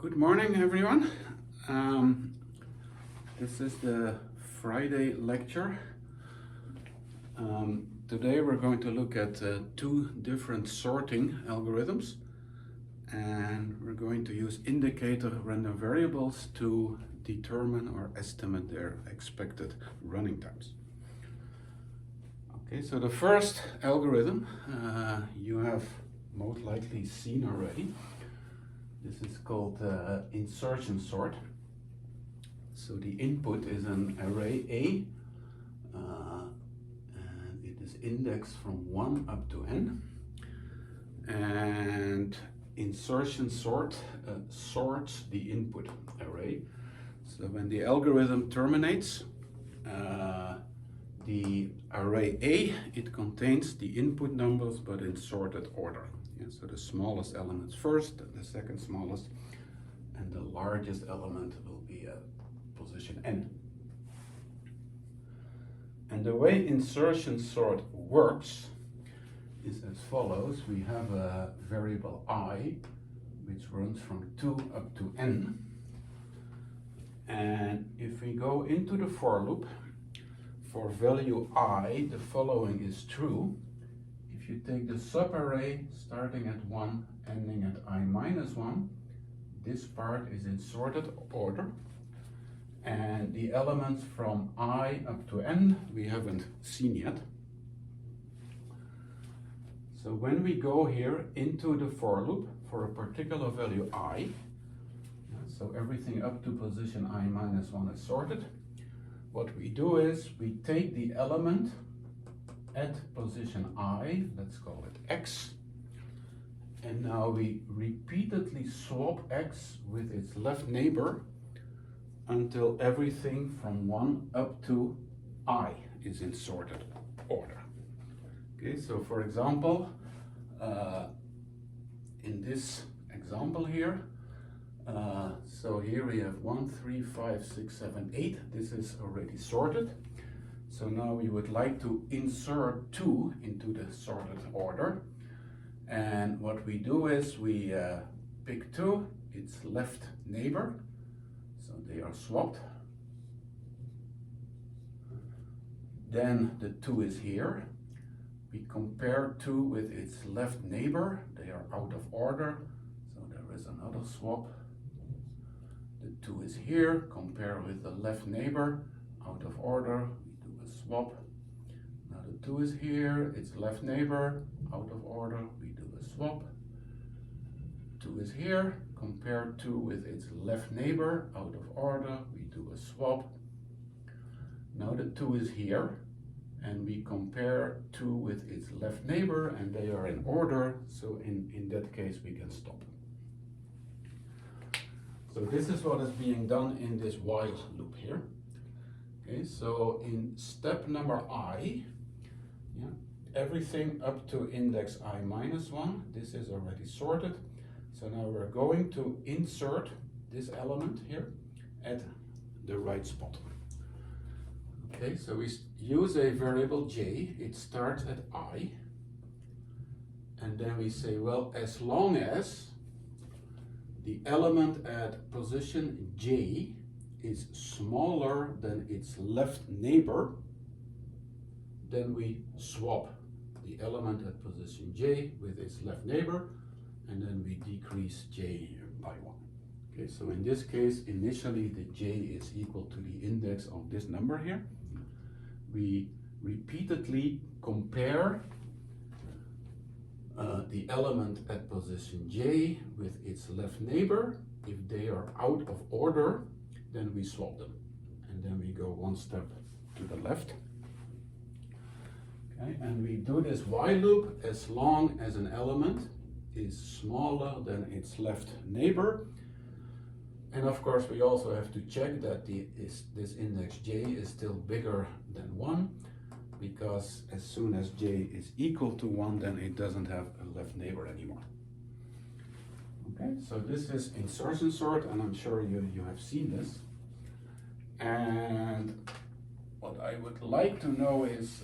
Good morning, everyone. This is the Friday lecture. Today we're going to look at two different sorting algorithms, and we're going to use indicator random variables to determine or estimate their expected running times. Okay, so the first algorithm you have most likely seen already. This is called insertion sort. So the input is an array A, and it is indexed from 1 up to n. And insertion sort sorts the input array. So when the algorithm terminates, the array A, it contains the input numbers but in sorted order. So the smallest element first, the second smallest, and the largest element will be at position n. And the way insertion sort works is as follows. We have a variable I, which runs from 2 up to n. And if we go into the for loop, for value I, the following is true. If you take the subarray starting at 1, ending at I minus 1, this part is in sorted order. And the elements from I up to n we haven't seen yet. So when we go here into the for loop for a particular value I, so everything up to position I minus 1 is sorted, what we do is we take the element at position I, let's call it x, and now we repeatedly swap x with its left neighbor until everything from 1 up to I is in sorted order. Okay, so for example, in this example here, so here we have 1, 3, 5, 6, 7, 8. This is already sorted. So now we would like to insert 2 into the sorted order. And what we do is we pick 2, its left neighbor. So they are swapped. Then the 2 is here. We compare 2 with its left neighbor. They are out of order. So there is another swap. The 2 is here. Compare with the left neighbor. Out of order. Swap. Now the 2 is here, its left neighbor, out of order, we do a swap. 2 is here, compare 2 with its left neighbor, out of order, we do a swap. Now the 2 is here, and we compare 2 with its left neighbor, and they are in order, so in that case we can stop. So this is what is being done in this while loop here. Okay, so in step number I, everything up to index I minus 1, this is already sorted. So now we're going to insert this element here at the right spot. Okay, so we use a variable j, it starts at I, and then we say, well, as long as the element at position j is smaller than its left neighbor, then we swap the element at position j with its left neighbor, and then we decrease j by 1. Okay, so in this case, initially the j is equal to the index of this number here. We repeatedly compare the element at position j with its left neighbor. If they are out of order, then we swap them, and then we go one step to the left. Okay, and we do this while loop as long as an element is smaller than its left neighbor. And of course we also have to check that this index j is still bigger than 1, because as soon as j is equal to 1, then it doesn't have a left neighbor anymore. Okay, so this is insertion sort, and I'm sure you have seen this. And what I would like to know is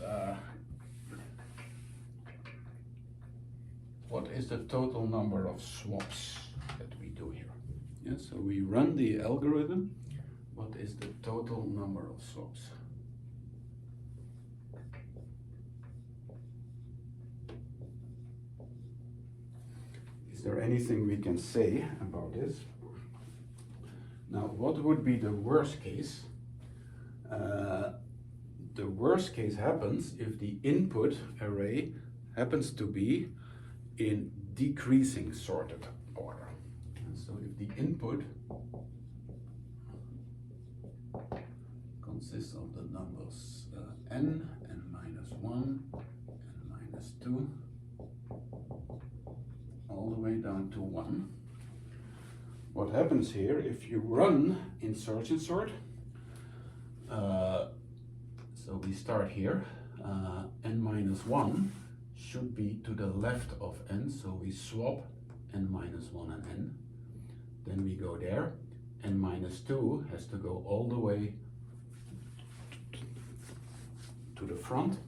what is the total number of swaps that we do here? Yeah, so we run the algorithm. What is the total number of swaps? Is there anything we can say about this? Now, what would be the worst case? The worst case happens if the input array happens to be in decreasing sorted order. And so if the input consists of the numbers n, minus 1, and minus 2, all the way down to 1. What happens here, if you run insert and sort, so we start here, n minus 1 should be to the left of n, so we swap n minus 1 and n. Then we go there, n minus 2 has to go all the way to the front.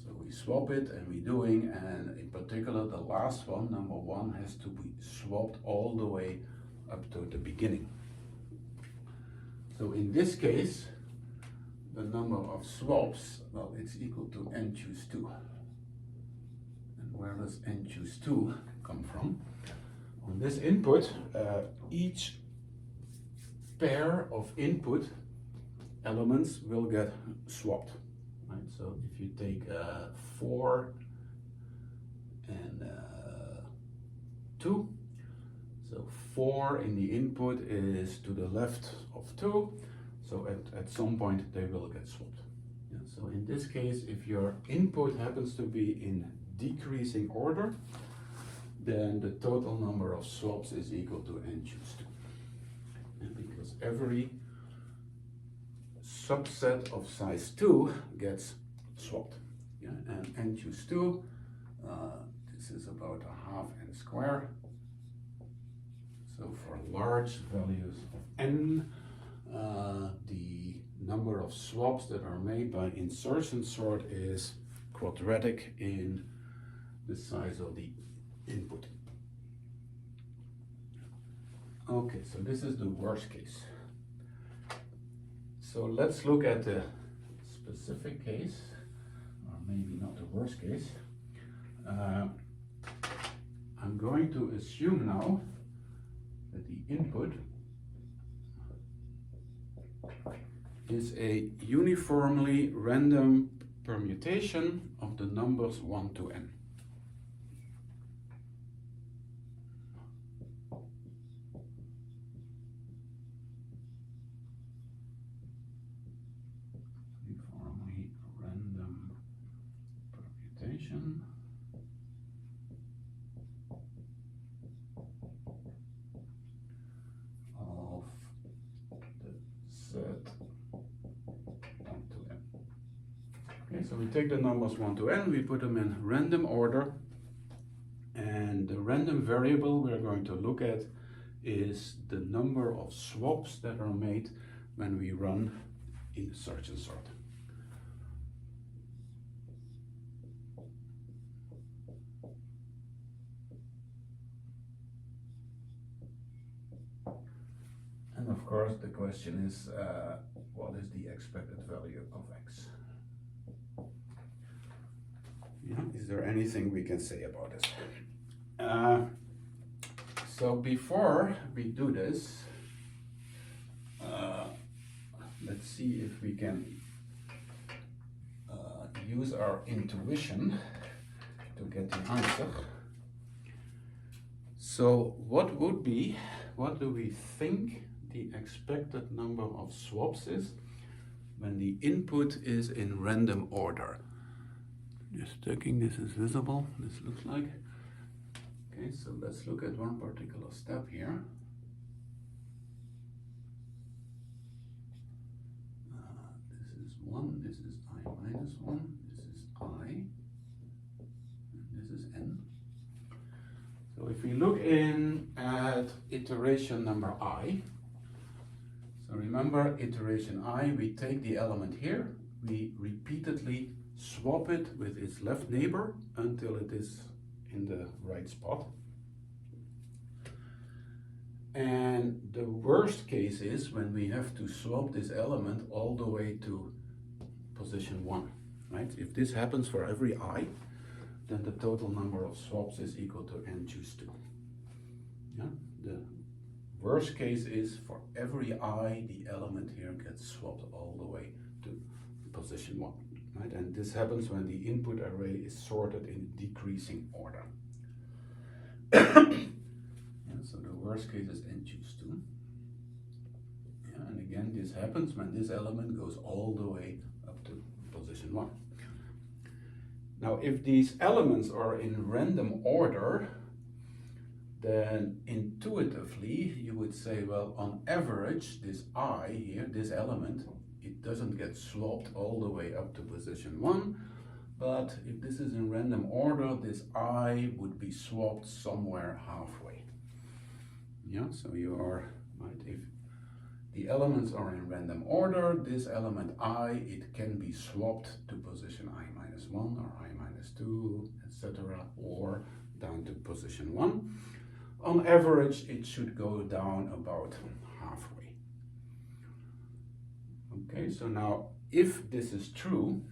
So we swap it and we're doing, and in particular the last one, number 1, has to be swapped all the way up to the beginning. So in this case, the number of swaps, well, it's equal to n choose 2. And where does n choose 2 come from? On this input, each pair of input elements will get swapped. Right? So if you take 4 and 2, so 4 in the input is to the left of 2, so at some point they will get swapped. Yeah, so in this case, if your input happens to be in decreasing order, then the total number of swaps is equal to n choose 2. And because every subset of size 2 gets swapped. Yeah, and n choose 2, this is about a half n square. So for large values of n, the number of swaps that are made by insertion sort is quadratic in the size of the input. Okay, so this is the worst case. So let's look at the specific case, or maybe not the worst case. I'm going to assume now that the input is a uniformly random permutation of the numbers 1 to n. Uniformly random permutation of the set 1 to n. Okay, so we take the numbers 1 to n, we put them in random order, and the random variable we're going to look at is the number of swaps that are made when we run in search and sort. And of course the question is, what is the expected value of x? Yeah, is there anything we can say about this? So before we do this, let's see if we can use our intuition to get the answer. So what do we think the expected number of swaps is when the input is in random order? Just checking this is visible, this looks like. Okay, so let's look at one particular step here. This is 1, this is I minus 1, this is I, and this is n. So if we look in at iteration number I, so remember iteration I, we take the element here, we repeatedly swap it with its left neighbor until it is in the right spot. And And the worst case is when we have to swap this element all the way to position 1, right? If this happens for every I, then the total number of swaps is equal to n choose 2. Yeah? The worst case is for every I, the element here gets swapped all the way to position 1, right? And this happens when the input array is sorted in decreasing order. Yeah, so the worst case is n choose 2. Yeah, and again, this happens when this element goes all the way up to position 1. Now, if these elements are in random order, then intuitively you would say, well, on average, this I here, this element, it doesn't get swapped all the way up to position 1, but if this is in random order, this I would be swapped somewhere halfway. Yeah, so you are, right, if the elements are in random order, this element I, it can be swapped to position I minus 1 or I minus 2, etc., or down to position 1. On average, it should go down about halfway. Okay, so now if this is true,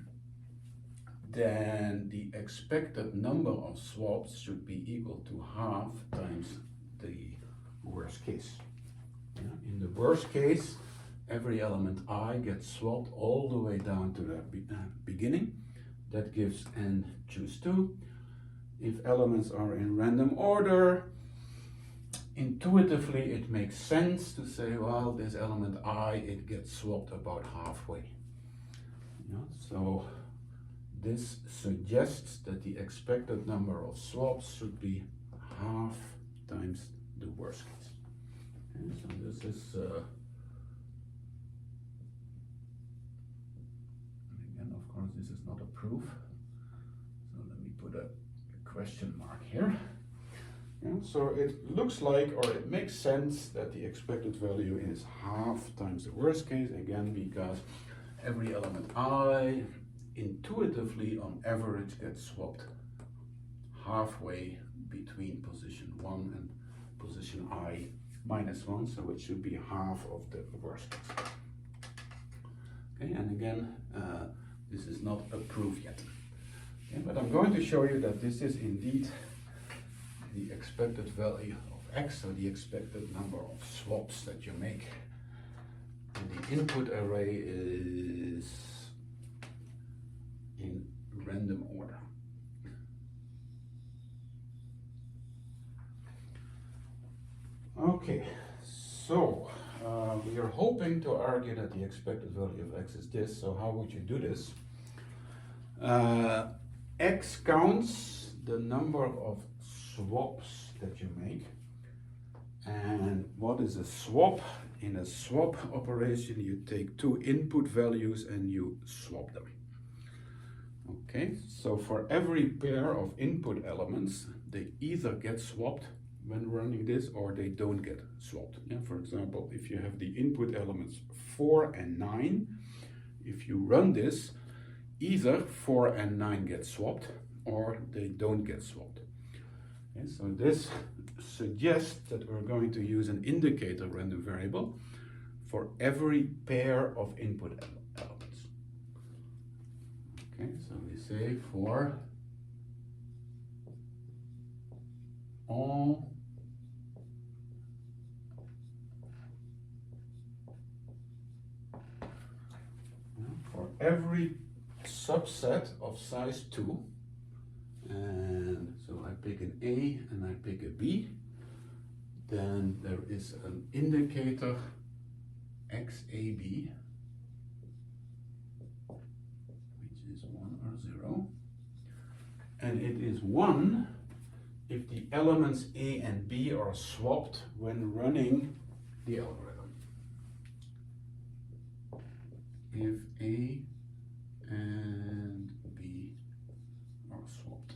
then the expected number of swaps should be equal to half times the worst case. Yeah, in the worst case, every element I gets swapped all the way down to the beginning. That gives n choose 2. If elements are in random order, intuitively it makes sense to say, well, this element I, it gets swapped about halfway. Yeah, so this suggests that the expected number of swaps should be half times the worst case. Okay, so this is, again, of course, this is not a proof. So let me put a question mark here. Yeah, so it looks like, or it makes sense that the expected value is half times the worst case, again, because every element I intuitively on average gets swapped halfway between position 1 and position I minus 1, so it should be half of the worst case. Okay, and again, this is not a proof yet. Okay, but I'm going to show you that this is indeed the expected value of x, so the expected number of swaps that you make. And the input array is in random order. Okay, so we are hoping to argue that the expected value of x is this. So how would you do this? X counts the number of swaps that you make. And what is a swap? In a swap operation, you take two input values and you swap them. Okay, so for every pair of input elements, they either get swapped when running this or they don't get swapped. Yeah, for example, if you have the input elements 4 and 9, if you run this, either 4 and 9 get swapped or they don't get swapped. Okay, so this suggests that we're going to use an indicator random variable for every pair of input elements. Okay, so we say for all for every subset of size 2, and so I pick an A and I pick a B, then there is an indicator XAB, which is 1 or 0, and it is 1 if the elements A and B are swapped when running the algorithm. If A and B are swapped.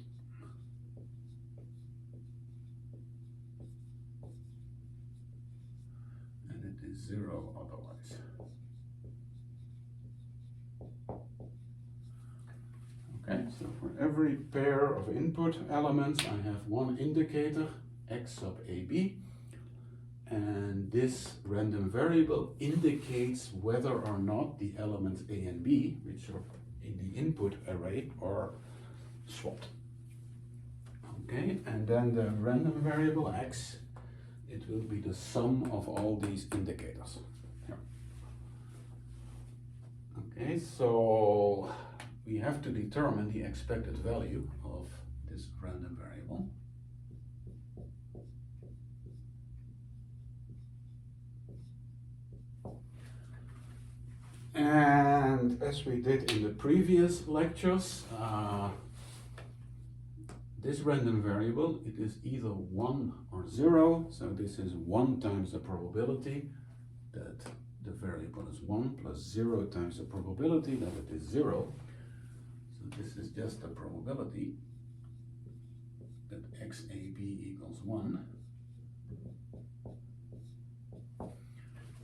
And it is 0 otherwise. Okay, so for every pair of input elements, I have one indicator, X sub AB, and this random variable indicates whether or not the elements A and B, which are in the input array, are swapped. Okay, and then the random variable x, it will be the sum of all these indicators. Here. Okay, so we have to determine the expected value of this random variable. And as we did in the previous lectures, this random variable, it is either 1 or 0, so this is 1 times the probability that the variable is 1 plus 0 times the probability that it is 0. So this is just the probability that xab equals 1.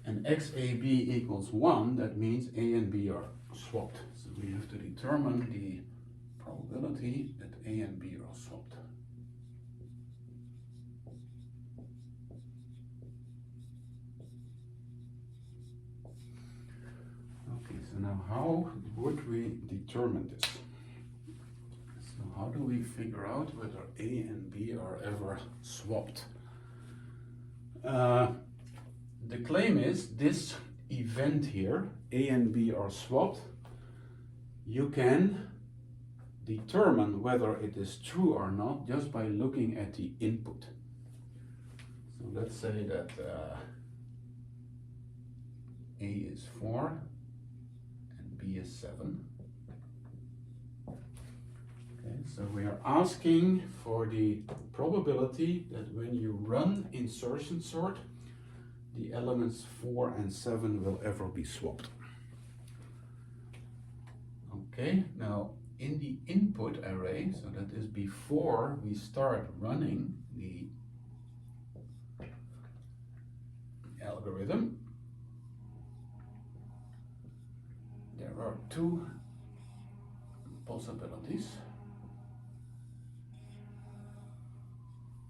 And xab equals 1, that means A and B are swapped. So we have to determine the probability that A and B are swapped. Okay, so now how would we determine this? So how do we figure out whether A and B are ever swapped? The claim is this event here, A and B are swapped, you can determine whether it is true or not just by looking at the input. So let's say that A is 4 and B is 7. Okay, so we are asking for the probability that when you run insertion sort, the elements 4 and 7 will ever be swapped. Okay, now in the input array, so that is before we start running the algorithm, there are two possibilities.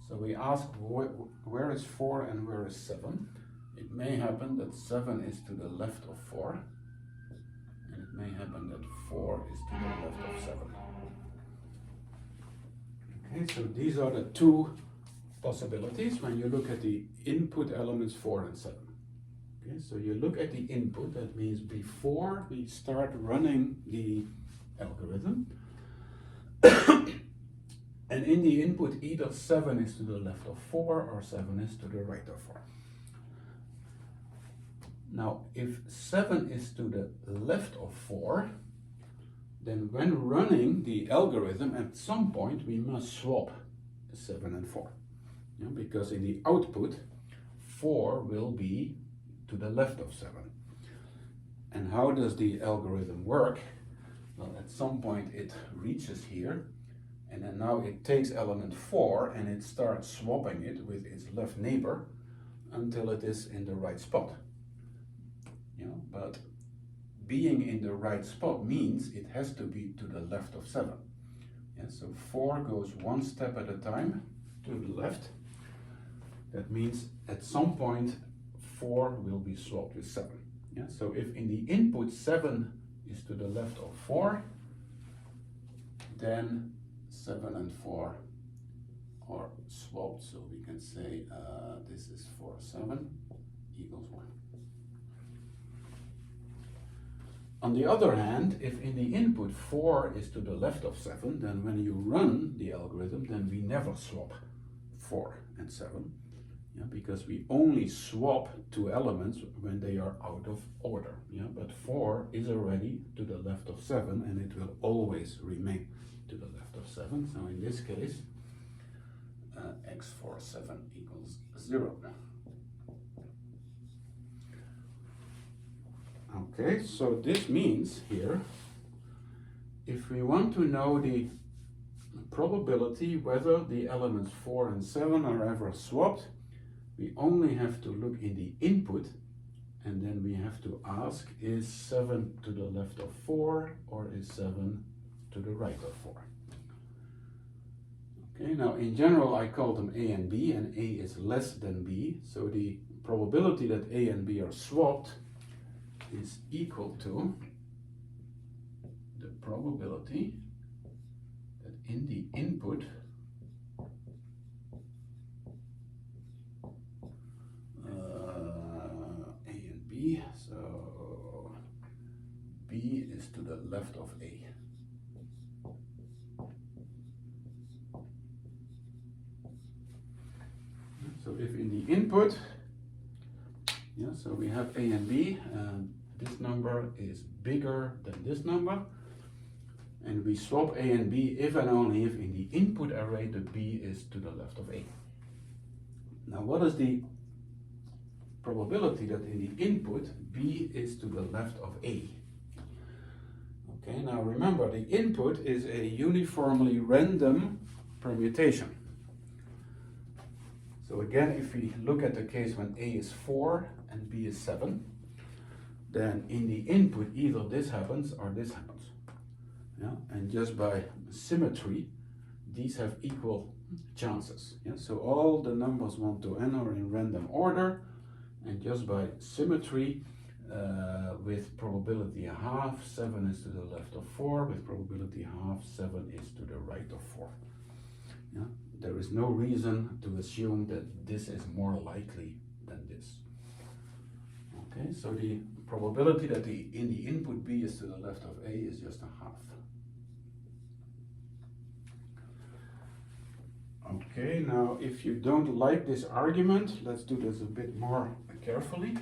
So we ask where is 4 and where is 7. It may happen that 7 is to the left of 4, and it may happen that 4 is to the left of 7. Okay, so these are the two possibilities when you look at the input elements 4 and 7. Okay, so you look at the input, that means before we start running the algorithm, and in the input either 7 is to the left of 4 or 7 is to the right of 4. Now, if 7 is to the left of 4, then when running the algorithm, at some point we must swap 7 and 4. Yeah, because in the output, 4 will be to the left of 7. And how does the algorithm work? Well, at some point it reaches here, and then now it takes element 4 and it starts swapping it with its left neighbor until it is in the right spot. You know, but being in the right spot means it has to be to the left of 7. Yeah, so 4 goes one step at a time to the left. That means at some point 4 will be swapped with 7. Yeah, so if in the input 7 is to the left of 4, then 7 and 4 are swapped. So we can say this is 4, 7 equals 1. On the other hand, if in the input 4 is to the left of 7, then when you run the algorithm, then we never swap 4 and 7, yeah, because we only swap two elements when they are out of order. Yeah, but 4 is already to the left of 7 and it will always remain to the left of 7. So in this case, x4, 7 equals 0. Okay, so this means here, if we want to know the probability whether the elements 4 and 7 are ever swapped, we only have to look in the input, and then we have to ask, is 7 to the left of 4 or is 7 to the right of 4? Okay, now in general I call them A and B, and A is less than B, so the probability that A and B are swapped is equal to the probability that in the input A and B, so B is to the left of A. So if in the input, so we have A and B, and this number is bigger than this number, and we swap A and B if and only if in the input array the B is to the left of A. Now what is the probability that in the input B is to the left of A? Okay, now remember the input is a uniformly random permutation. So again, if we look at the case when A is 4 and B is 7, then in the input either this happens or this happens. Yeah? And just by symmetry, these have equal chances. Yeah? So all the numbers 1 to n are in random order, and just by symmetry, with probability half, 7 is to the left of 4, with probability half, 7 is to the right of 4. Yeah? There is no reason to assume that this is more likely than this. Okay, so the probability that in the input B is to the left of A is just a half. Okay, now if you don't like this argument, let's do this a bit more carefully.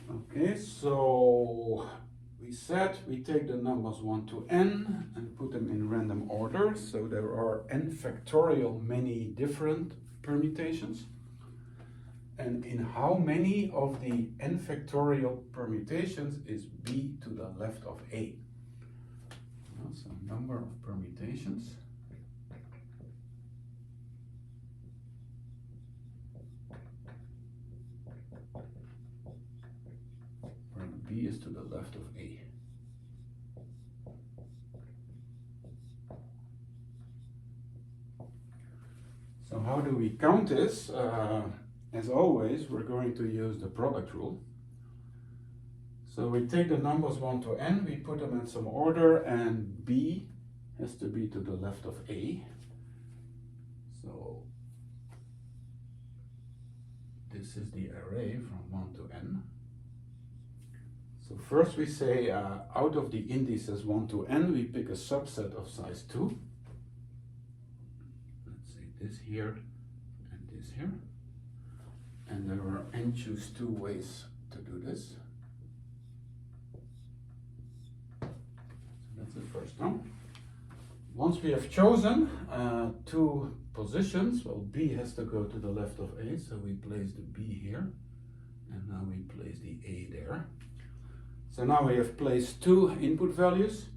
Okay, so we said we take the numbers 1 to n and put them in random order. So there are n factorial many different permutations. And in how many of the n factorial permutations is B to the left of A? So number of permutations. Where B is to the left of A. So how do we count this? As always, we're going to use the product rule. So we take the numbers 1 to n, we put them in some order, and B has to be to the left of A. So this is the array from 1 to n. So first we say out of the indices 1 to n, we pick a subset of size 2. Let's say this here and this here. And there are n choose 2 ways to do this. So that's the first one. Once we have chosen 2 positions, well, B has to go to the left of A, so we place the B here, and now we place the A there. So now we have placed 2 input values,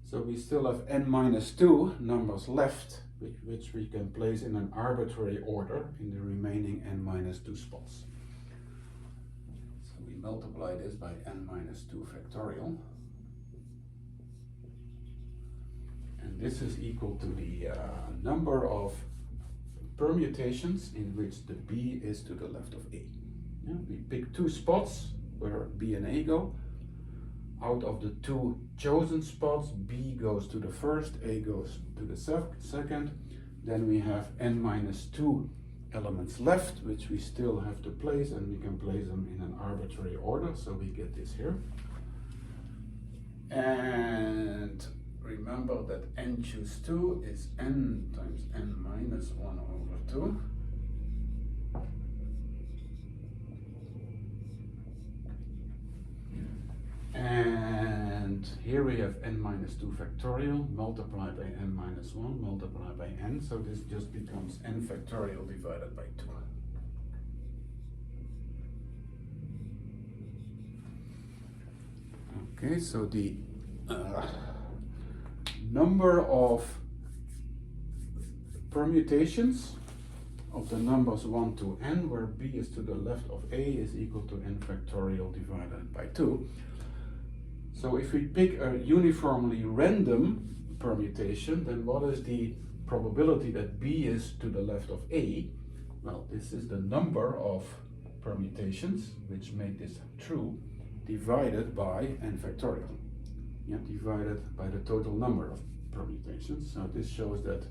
so we still have n minus 2 numbers left, which we can place in an arbitrary order in the remaining n minus 2 spots. So we multiply this by n minus 2 factorial. And this is equal to the number of permutations in which the B is to the left of A. Yeah, we pick 2 spots where B and A go. Out of the 2 chosen spots, B goes to the first, A goes to the second. Then we have n minus 2 elements left, which we still have to place, and we can place them in an arbitrary order, so we get this here. And remember that n choose 2 is n times n minus 1 over 2. And here we have n minus 2 factorial multiplied by n minus 1 multiplied by n, so this just becomes n factorial divided by 2. Okay, so the number of permutations of the numbers 1 to n, where B is to the left of A, is equal to n factorial divided by 2. So if we pick a uniformly random permutation, then what is the probability that B is to the left of A? Well, this is the number of permutations which make this true, divided by n factorial. Yeah, divided by the total number of permutations. So this shows that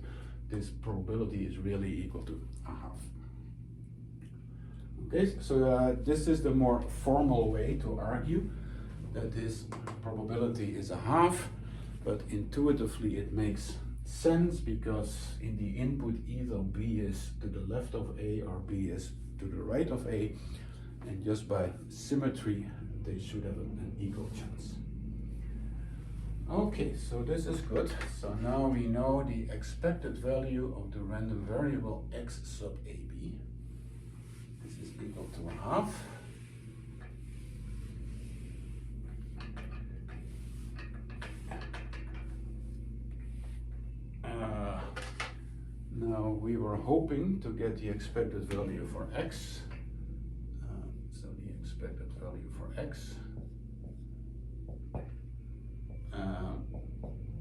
this probability is really equal to a half. Okay, so this is the more formal way to argue that this probability is a half, but intuitively it makes sense because in the input either B is to the left of A or B is to the right of A, and just by symmetry they should have an equal chance. Okay, so this is good. So now we know the expected value of the random variable x sub AB. This is equal to a half. Now we were hoping to get the expected value for x. So the expected value for x.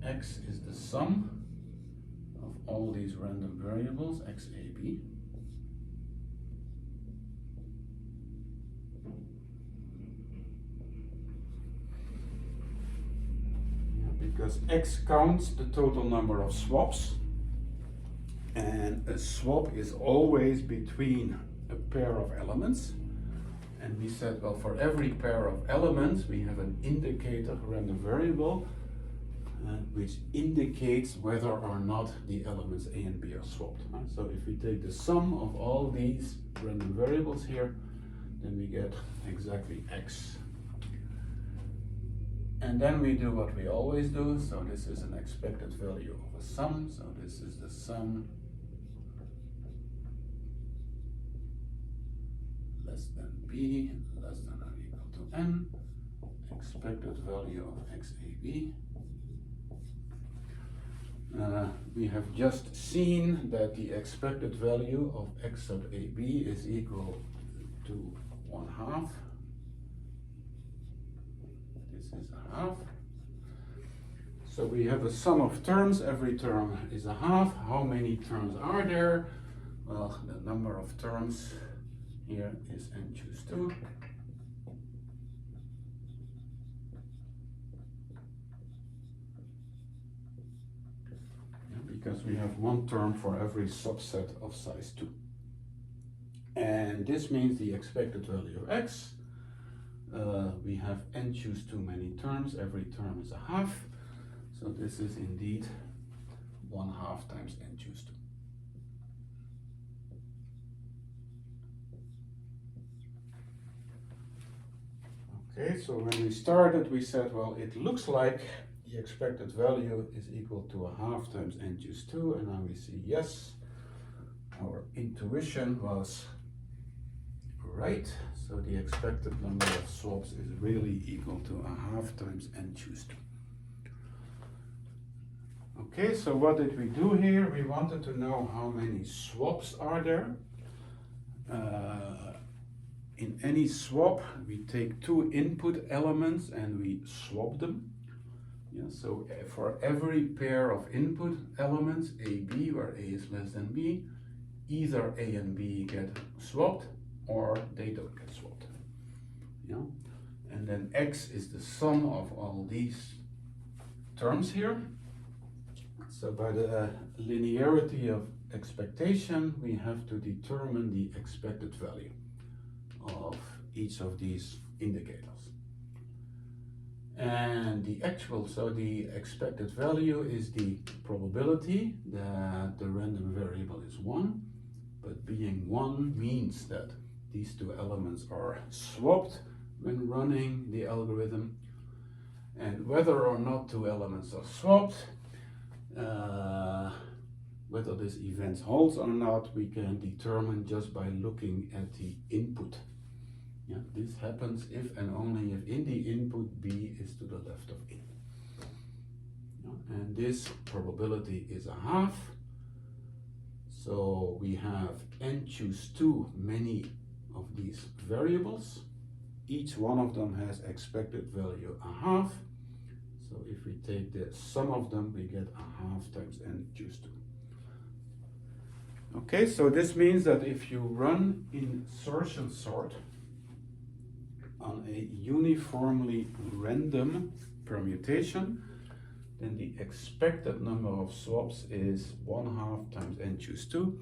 X is the sum of all these random variables, xab. Because x counts the total number of swaps, and a swap is always between a pair of elements. And we said, well, for every pair of elements we have an indicator random variable which indicates whether or not the elements A and B are swapped. So if we take the sum of all these random variables here, then we get exactly x. And then we do what we always do. So this is an expected value of a sum. So this is the sum less than b less than or equal to n, expected value of xab. We have just seen that the expected value of x sub ab is equal to 1/2. This is a half. So we have a sum of terms. Every term is a half. How many terms are there? Well, the number of terms here is n choose 2. Because we have one term for every subset of size 2. And this means the expected value of x, we have n choose 2 many terms, every term is a half. So this is indeed 1/2 times n choose 2. Okay, so when we started we said, well, it looks like the expected value is equal to 1/2 times n choose 2, and now we see yes, our intuition was right. So the expected number of swaps is really equal to 1/2 times n choose 2. Okay, so what did we do here? We wanted to know how many swaps are there. In any swap, we take two input elements and we swap them. Yeah, so for every pair of input elements, AB, where A is less than B, either A and B get swapped or they don't get swapped. Yeah? And then X is the sum of all these terms here. So by the linearity of expectation, we have to determine the expected value of each of these indicators. And the actual, so the expected value is the probability that the random variable is 1, but being 1 means that these two elements are swapped when running the algorithm. And whether or not two elements are swapped, whether this event holds or not, we can determine just by looking at the input. Yeah, this happens if and only if in the input B is to the left of A. Yeah, and this probability is 1/2. So we have n choose 2 many of these variables. Each one of them has expected value 1/2. So if we take the sum of them, we get a half times n choose 2. Okay, so this means that if you run insertion sort on a uniformly random permutation, then the expected number of swaps is 1/2 times n choose 2.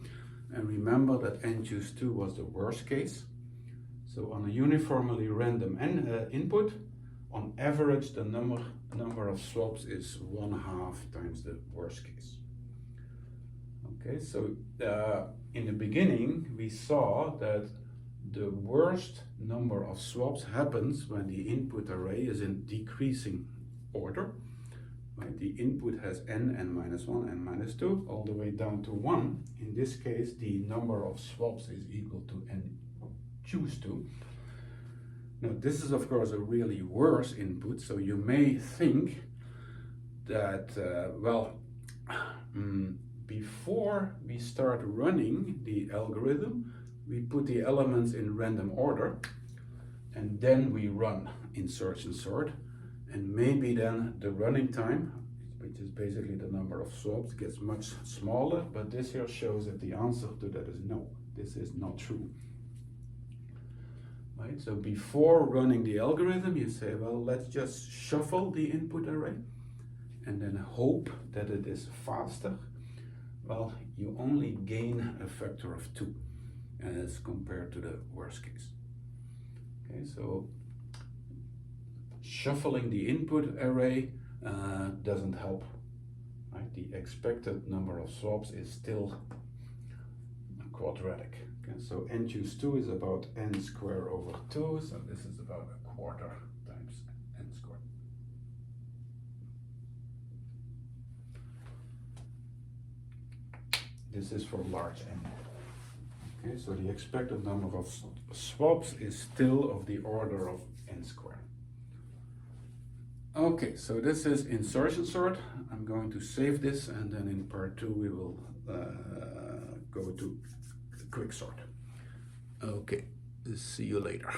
And remember that n choose 2 was the worst case. So on a uniformly random input, on average the number of swaps is 1/2 times the worst case. Okay, so in the beginning we saw that the worst number of swaps happens when the input array is in decreasing order. Right? The input has n minus 1, n minus 2, all the way down to 1. In this case, the number of swaps is equal to n choose 2. Now, this is of course a really worse input, so you may think that, before we start running the algorithm, we put the elements in random order, and then we run insertion sort, and maybe then the running time, which is basically the number of swaps, gets much smaller, but this here shows that the answer to that is no, this is not true. Right, so before running the algorithm, you say, well, let's just shuffle the input array and then hope that it is faster. Well, you only gain a factor of 2 as compared to the worst case. Okay, so shuffling the input array doesn't help. Right? The expected number of swaps is still quadratic. Okay, so n choose 2 is about n squared over 2, so this is about 1/4 times n squared. This is for large n. Okay, so the expected number of swaps is still of the order of n squared. Okay, so this is insertion sort. I'm going to save this, and then in part 2 we will go to quicksort. Okay, see you later.